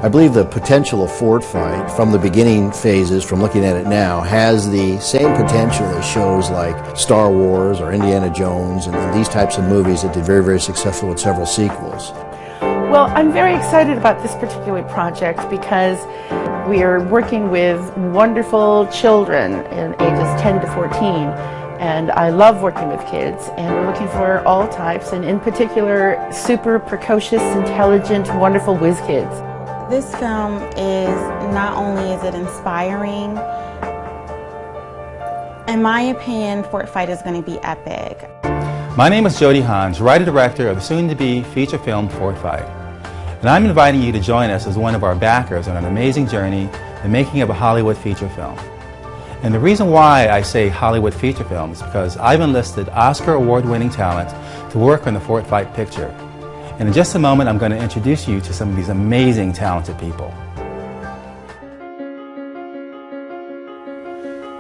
I believe the potential of Fort Fight from the beginning phases, from looking at it now, has the same potential as shows like Star Wars or Indiana Jones and these types of movies that did very, very successful with several sequels. Well, I'm very excited about this particular project because we are working with wonderful children in ages 10 to 14. And I love working with kids, and we're looking for all types, and in particular, super precocious, intelligent, wonderful whiz kids. This film is, not only is it inspiring, in my opinion, Fort Fight is going to be epic. My name is Jody Hans, writer-director of the soon-to-be feature film Fort Fight. And I'm inviting you to join us as one of our backers on an amazing journey, the making of a Hollywood feature film. And the reason why I say Hollywood feature film is because I've enlisted Oscar award-winning talent to work on the Fort Fight picture. And in just a moment, I'm going to introduce you to some of these amazing, talented people.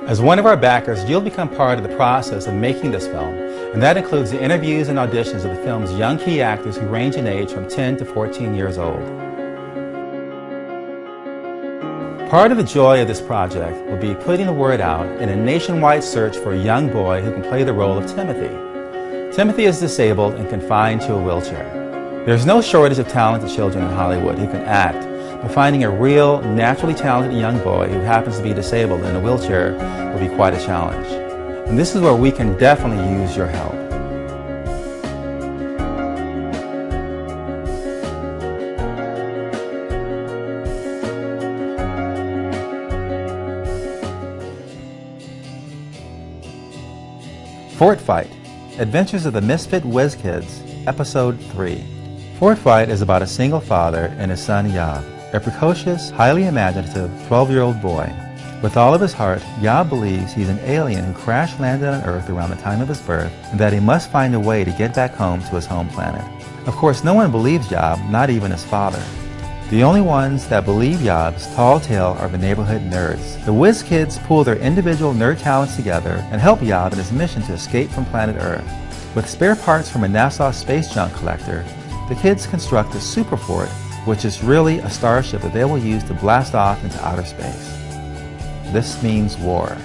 As one of our backers, you'll become part of the process of making this film, and that includes the interviews and auditions of the film's young key actors who range in age from 10 to 14 years old. Part of the joy of this project will be putting the word out in a nationwide search for a young boy who can play the role of Timothy. Timothy is disabled and confined to a wheelchair. There's no shortage of talented children in Hollywood who can act, but finding a real, naturally talented young boy who happens to be disabled in a wheelchair will be quite a challenge. And this is where we can definitely use your help. Fort Fight, Adventures of the Misfit Whiz Kids, Episode 3. Fort Fight is about a single father and his son Yob, a precocious, highly imaginative 12-year-old boy. With all of his heart, Yob believes he's an alien who crash-landed on Earth around the time of his birth and that he must find a way to get back home to his home planet. Of course, no one believes Yob, not even his father. The only ones that believe Yob's tall tale are the neighborhood nerds. The Whiz Kids pool their individual nerd talents together and help Yob in his mission to escape from planet Earth. With spare parts from a NASA space junk collector, the kids construct a super fort, which is really a starship that they will use to blast off into outer space. This means war.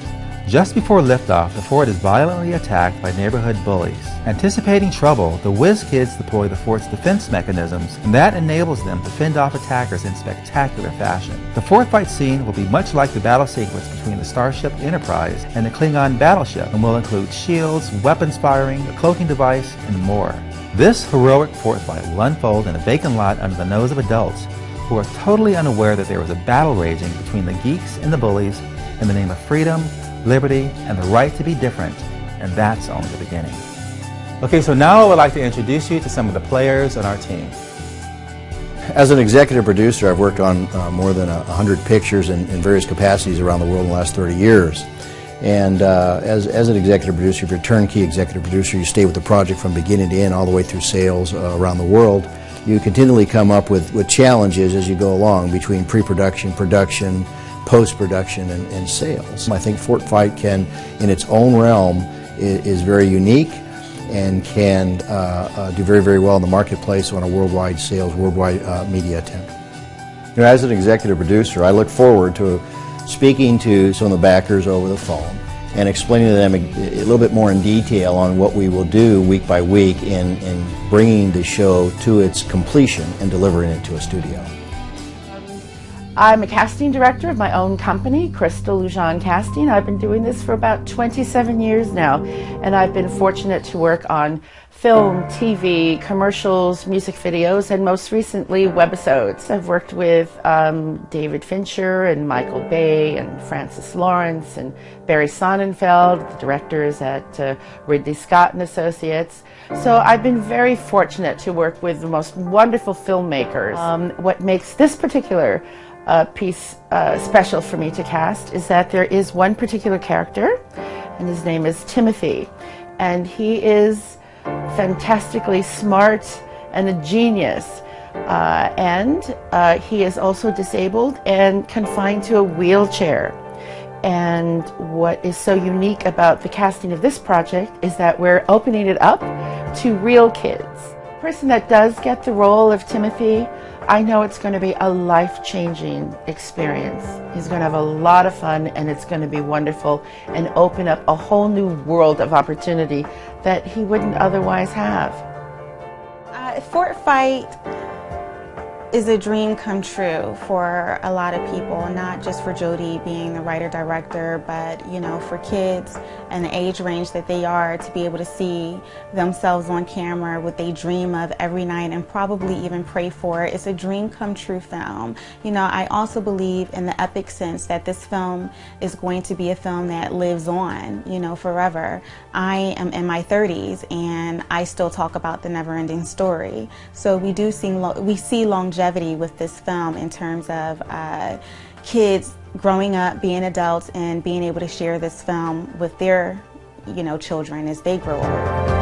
Just before liftoff, the fort is violently attacked by neighborhood bullies. Anticipating trouble, the Whiz Kids deploy the fort's defense mechanisms, and that enables them to fend off attackers in spectacular fashion. The Fort Fight scene will be much like the battle sequence between the Starship Enterprise and the Klingon battleship, and will include shields, weapons firing, a cloaking device, and more. This heroic Fort Fight will unfold in a vacant lot under the nose of adults who are totally unaware that there was a battle raging between the geeks and the bullies in the name of freedom, liberty, and the right to be different, and that's only the beginning. Okay, so now I would like to introduce you to some of the players on our team. As an executive producer, I've worked on more than 100 pictures in various capacities around the world in the last 30 years. And as an executive producer, if you're a turnkey executive producer, you stay with the project from beginning to end, all the way through sales around the world. You continually come up with challenges as you go along between pre-production, production, post-production, and sales. I think Fort Fight can, in its own realm, is very unique and can do very, very well in the marketplace on a worldwide sales, worldwide media attempt. You know, as an executive producer, I look forward to speaking to some of the backers over the phone and explaining to them a little bit more in detail on what we will do week by week in bringing the show to its completion and delivering it to a studio. I'm a casting director of my own company, Crystal Lujan Casting. I've been doing this for about 27 years now, and I've been fortunate to work on film, TV, commercials, music videos, and most recently webisodes. I've worked with David Fincher and Michael Bay and Francis Lawrence and Barry Sonnenfeld, the directors at Ridley Scott and Associates. So I've been very fortunate to work with the most wonderful filmmakers. What makes this particular piece special for me to cast is that there is one particular character, and his name is Timothy, and he is fantastically smart and a genius, and he is also disabled and confined to a wheelchair. And what is so unique about the casting of this project is that we're opening it up to real kids. The person that does get the role of Timothy, I know it's going to be a life-changing experience. He's going to have a lot of fun, and it's going to be wonderful and open up a whole new world of opportunity that he wouldn't otherwise have. Fort Fight is a dream come true for a lot of people, not just for Jody being the writer-director, but for kids and the age range that they are, to be able to see themselves on camera, what they dream of every night and probably even pray for. It's a dream come true film. I also believe in the epic sense that this film is going to be a film that lives on, forever. I am in my 30s and I still talk about the never-ending story. So we see longevity with this film in terms of kids growing up, being adults, and being able to share this film with their children as they grow older.